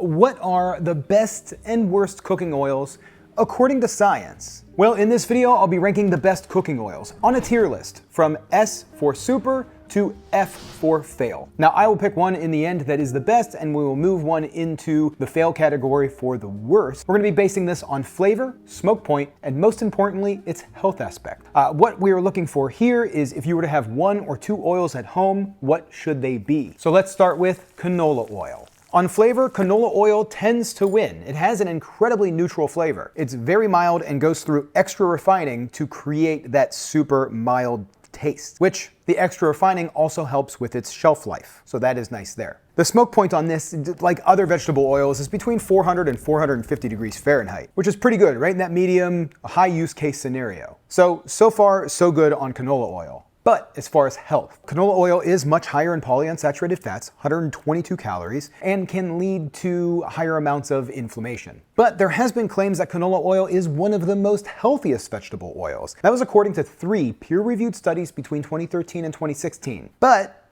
What are the best and worst cooking oils according to science? Well, in this video, I'll be ranking the best cooking oils on a tier list from S for super to F for fail. Now, I will pick one in the end that is the best, and we will move one into the fail category for the worst. We're gonna be basing this on flavor, smoke point, and most importantly, its health aspect. What we are looking for here is if you were to have one or two oils at home, what should they be? So let's start with canola oil. On flavor, canola oil tends to win. It has an incredibly neutral flavor. It's very mild and goes through extra refining to create that super mild taste, which the extra refining also helps with its shelf life. So that is nice there. The smoke point on this, like other vegetable oils, is between 400 and 450 degrees Fahrenheit, which is pretty good, right in that medium, high use case scenario. So far, so good on canola oil. But as far as health, canola oil is much higher in polyunsaturated fats, 122 calories, and can lead to higher amounts of inflammation. But there has been claims that canola oil is one of the most healthiest vegetable oils. That was according to 3 peer-reviewed studies between 2013 and 2016. But,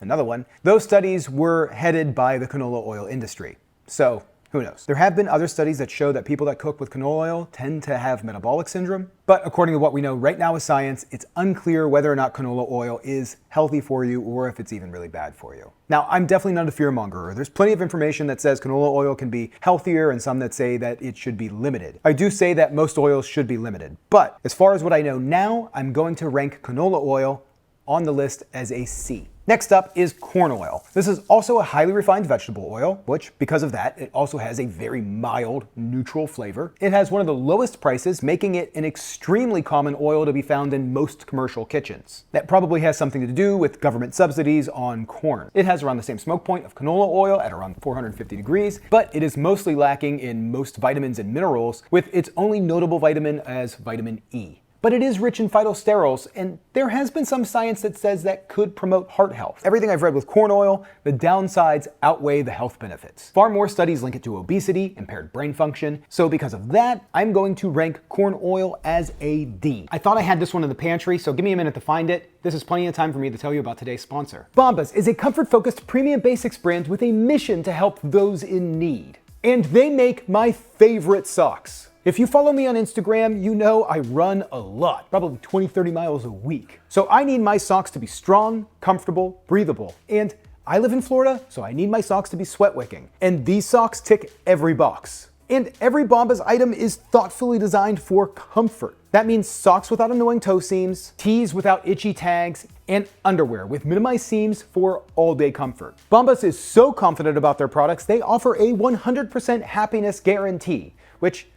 another one, those studies were headed by the canola oil industry. So, who knows? There have been other studies that show that people that cook with canola oil tend to have metabolic syndrome, but according to what we know right now with science, it's unclear whether or not canola oil is healthy for you or if it's even really bad for you. Now, I'm definitely not a fearmonger. There's plenty of information that says canola oil can be healthier and some that say that it should be limited. I do say that most oils should be limited, but as far as what I know now, I'm going to rank canola oil on the list as a C. Next up is corn oil. This is also a highly refined vegetable oil, which, because of that, it also has a very mild, neutral flavor. It has one of the lowest prices, making it an extremely common oil to be found in most commercial kitchens. That probably has something to do with government subsidies on corn. It has around the same smoke point of canola oil at around 450 degrees, but it is mostly lacking in most vitamins and minerals, with its only notable vitamin as vitamin E. But it is rich in phytosterols, and there has been some science that says that could promote heart health. Everything I've read with corn oil, the downsides outweigh the health benefits. Far more studies link it to obesity, impaired brain function, so because of that, I'm going to rank corn oil as a D. I thought I had this one in the pantry, so give me a minute to find it. This is plenty of time for me to tell you about today's sponsor. Bombas is a comfort-focused premium basics brand with a mission to help those in need. And they make my favorite socks. If you follow me on Instagram, you know I run a lot, probably 20, 30 miles a week. So I need my socks to be strong, comfortable, breathable. And I live in Florida, so I need my socks to be sweat wicking. And these socks tick every box. And every Bombas item is thoughtfully designed for comfort. That means socks without annoying toe seams, tees without itchy tags, and underwear with minimized seams for all-day comfort. Bombas is so confident about their products, they offer a 100% happiness guarantee, which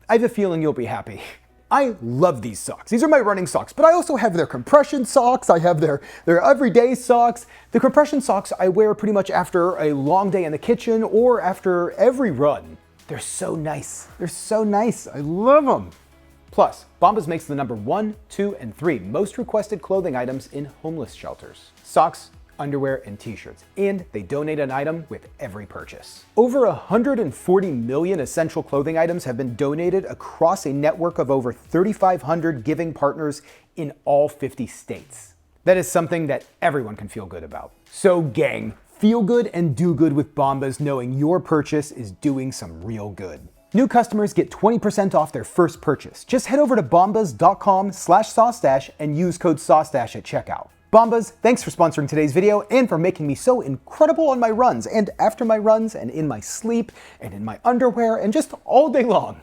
I have a feeling you'll be happy. I love these socks. These are my running socks, but I also have their compression socks. I have their everyday socks. The compression socks I wear pretty much after a long day in the kitchen or after every run. They're so nice. They're so nice. I love them. Plus, Bombas makes the number 1, 2, and 3 most requested clothing items in homeless shelters. Socks, underwear, and t-shirts, and they donate an item with every purchase. Over 140 million essential clothing items have been donated across a network of over 3,500 giving partners in all 50 states. That is something that everyone can feel good about. So gang, feel good and do good with Bombas, knowing your purchase is doing some real good. New customers get 20% off their first purchase. Just head over to bombas.com/SauceStache and use code SauceStache at checkout. Bombas, thanks for sponsoring today's video and for making me so incredible on my runs and after my runs and in my sleep and in my underwear and just all day long.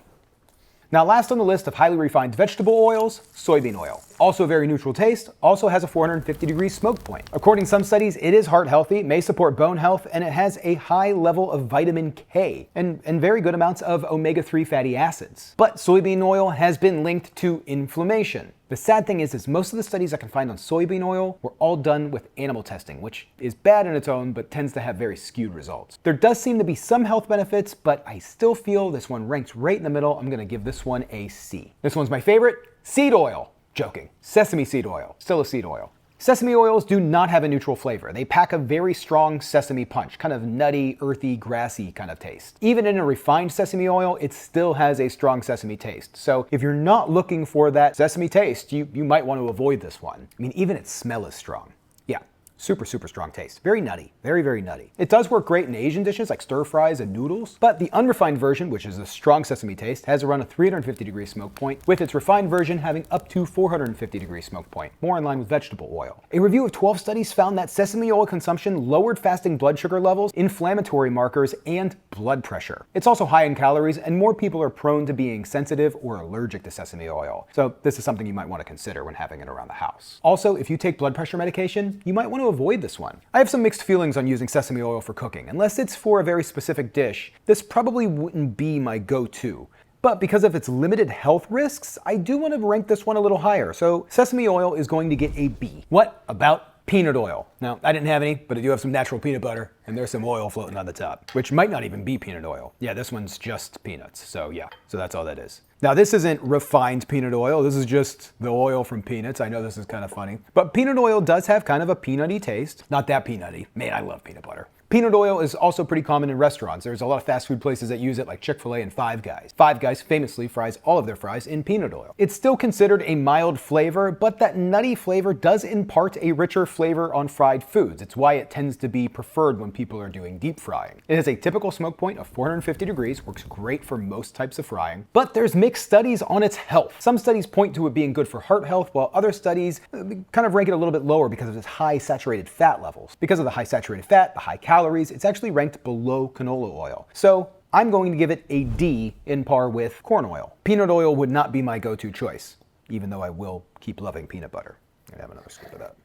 Now, last on the list of highly refined vegetable oils, soybean oil. Also a very neutral taste, also has a 450 degree smoke point. According to some studies, it is heart healthy, may support bone health, and it has a high level of vitamin K and very good amounts of omega-3 fatty acids. But soybean oil has been linked to inflammation. The sad thing is most of the studies I can find on soybean oil were all done with animal testing, which is bad in its own, but tends to have very skewed results. There does seem to be some health benefits, but I still feel this one ranks right in the middle. I'm gonna give this one a C. This one's my favorite, seed oil. Joking. Sesame seed oil. Still a seed oil. Sesame oils do not have a neutral flavor. They pack a very strong sesame punch, kind of nutty, earthy, grassy kind of taste. Even in a refined sesame oil, it still has a strong sesame taste. So if you're not looking for that sesame taste, you might want to avoid this one. I mean, even its smell is strong. Yeah, Super, super strong taste. Very nutty. Very, very nutty. It does work great in Asian dishes like stir fries and noodles, but the unrefined version, which is a strong sesame taste, has around a 350-degree smoke point, with its refined version having up to 450-degree smoke point, more in line with vegetable oil. A review of 12 studies found that sesame oil consumption lowered fasting blood sugar levels, inflammatory markers, and blood pressure. It's also high in calories, and more people are prone to being sensitive or allergic to sesame oil. So this is something you might want to consider when having it around the house. Also, if you take blood pressure medication, you might want to avoid this one. I have some mixed feelings on using sesame oil for cooking. Unless it's for a very specific dish, this probably wouldn't be my go-to. But because of its limited health risks, I do want to rank this one a little higher. So sesame oil is going to get a B. What about peanut oil? Now, I didn't have any, but I do have some natural peanut butter, and there's some oil floating on the top, which might not even be peanut oil. Yeah, this one's just peanuts. So yeah, so that's all that is. Now, this isn't refined peanut oil. This is just the oil from peanuts. I know this is kind of funny, but peanut oil does have kind of a peanutty taste. Not that peanutty. Man, I love peanut butter. Peanut oil is also pretty common in restaurants. There's a lot of fast food places that use it, like Chick-fil-A and Five Guys. Five Guys famously fries all of their fries in peanut oil. It's still considered a mild flavor, but that nutty flavor does impart a richer flavor on fried foods. It's why it tends to be preferred when people are doing deep frying. It has a typical smoke point of 450 degrees, works great for most types of frying, but there's mixed studies on its health. Some studies point to it being good for heart health, while other studies kind of rank it a little bit lower because of its high saturated fat levels. Because of the high saturated fat, the high calories, it's actually ranked below canola oil. So I'm going to give it a D in par with corn oil. Peanut oil would not be my go-to choice, even though I will keep loving peanut butter. I'm gonna have another scoop of that.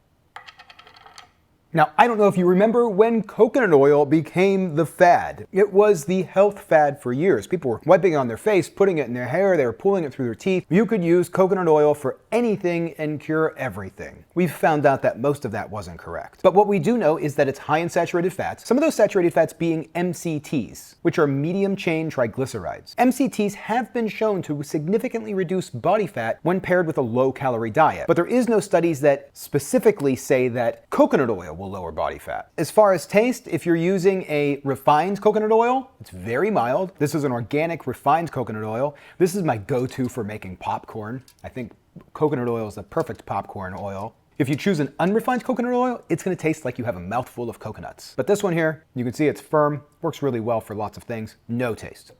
Now, I don't know if you remember when coconut oil became the fad. It was the health fad for years. People were wiping it on their face, putting it in their hair, they were pulling it through their teeth. You could use coconut oil for anything and cure everything. We've found out that most of that wasn't correct. But what we do know is that it's high in saturated fats, some of those saturated fats being MCTs, which are medium chain triglycerides. MCTs have been shown to significantly reduce body fat when paired with a low-calorie diet, but there is no studies that specifically say that coconut oil will lower body fat. As far as taste, if you're using a refined coconut oil, it's very mild. This is an organic refined coconut oil. This is my go-to for making popcorn. I think coconut oil is the perfect popcorn oil. If you choose an unrefined coconut oil, it's gonna taste like you have a mouthful of coconuts. But this one here, you can see it's firm, works really well for lots of things. No taste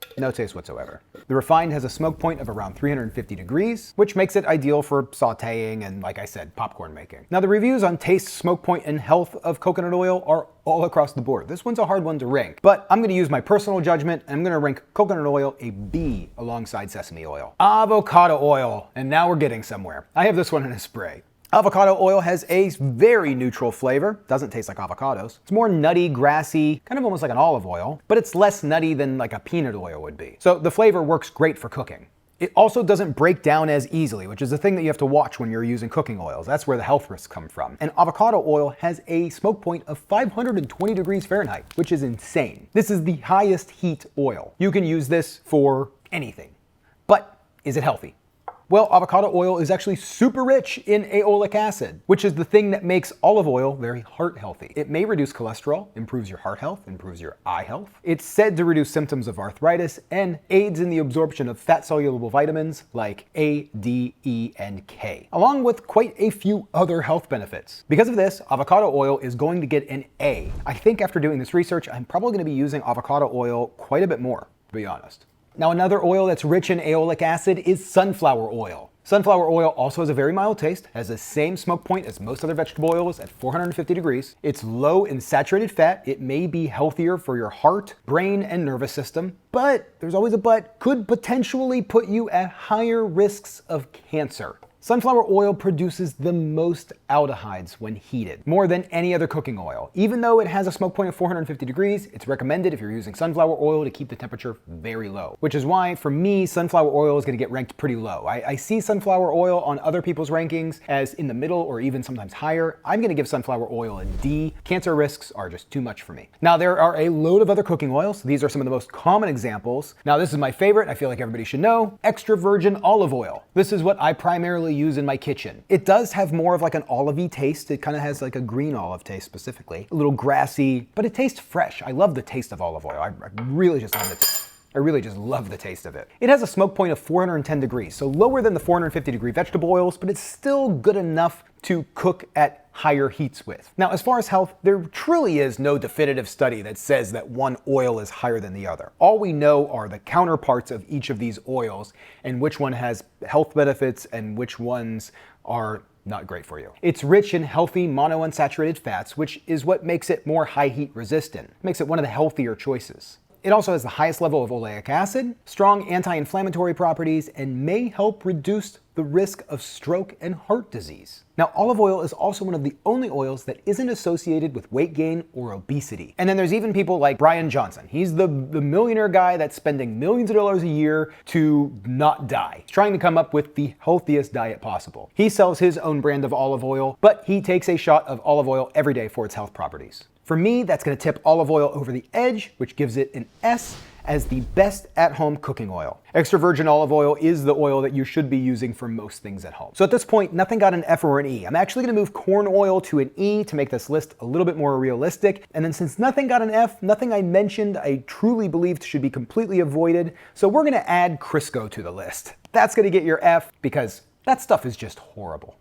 whatsoever. The refined has a smoke point of around 350 degrees, which makes it ideal for sauteing and, like I said, popcorn making. Now, the reviews on taste, smoke point, and health of coconut oil are all across the board. This one's a hard one to rank, but I'm gonna use my personal judgment, and I'm gonna rank coconut oil a B alongside sesame oil. Avocado oil, and now we're getting somewhere. I have this one in a spray. Avocado oil has a very neutral flavor. Doesn't taste like avocados. It's more nutty, grassy, kind of almost like an olive oil, but it's less nutty than like a peanut oil would be. So the flavor works great for cooking. It also doesn't break down as easily, which is the thing that you have to watch when you're using cooking oils. That's where the health risks come from. And avocado oil has a smoke point of 520 degrees Fahrenheit, which is insane. This is the highest heat oil. You can use this for anything. But is it healthy? Well, avocado oil is actually super rich in aolic acid, which is the thing that makes olive oil very heart healthy. It may reduce cholesterol, improves your heart health, improves your eye health. It's said to reduce symptoms of arthritis and aids in the absorption of fat-soluble vitamins like A, D, E, and K, along with quite a few other health benefits. Because of this, avocado oil is going to get an A. I think after doing this research, I'm probably going to be using avocado oil quite a bit more, to be honest. Now, another oil that's rich in aolic acid is sunflower oil. Sunflower oil also has a very mild taste, has the same smoke point as most other vegetable oils at 450 degrees. It's low in saturated fat. It may be healthier for your heart, brain, and nervous system, but there's always a but, could potentially put you at higher risks of cancer. Sunflower oil produces the most aldehydes when heated, more than any other cooking oil. Even though it has a smoke point of 450 degrees, it's recommended if you're using sunflower oil to keep the temperature very low, which is why, for me, sunflower oil is gonna get ranked pretty low. I see sunflower oil on other people's rankings as in the middle or even sometimes higher. I'm gonna give sunflower oil a D. Cancer risks are just too much for me. Now, there are a load of other cooking oils. These are some of the most common examples. Now, this is my favorite. I feel like everybody should know. Extra virgin olive oil. This is what I primarily use in my kitchen. It does have more of like an olivey taste. It kind of has like a green olive taste specifically. A little grassy, but it tastes fresh. I love the taste of olive oil. I really just love it. I really just love the taste of it. It has a smoke point of 410 degrees, so lower than the 450 degree vegetable oils, but it's still good enough to cook at higher heats with. Now, as far as health, there truly is no definitive study that says that one oil is higher than the other. All we know are the counterparts of each of these oils and which one has health benefits and which ones are not great for you. It's rich in healthy monounsaturated fats, which is what makes it more high heat resistant. It makes it one of the healthier choices. It also has the highest level of oleic acid, strong anti-inflammatory properties, and may help reduce the risk of stroke and heart disease. Now, olive oil is also one of the only oils that isn't associated with weight gain or obesity. And then there's even people like Brian Johnson. He's the millionaire guy that's spending millions of dollars a year to not die. He's trying to come up with the healthiest diet possible. He sells his own brand of olive oil, but he takes a shot of olive oil every day for its health properties. For me, that's gonna tip olive oil over the edge, which gives it an S as the best at-home cooking oil. Extra virgin olive oil is the oil that you should be using for most things at home. So at this point, nothing got an F or an E. I'm actually gonna move corn oil to an E to make this list a little bit more realistic. And then since nothing got an F, nothing I mentioned I truly believed should be completely avoided, so we're gonna add Crisco to the list. That's gonna get your F because that stuff is just horrible.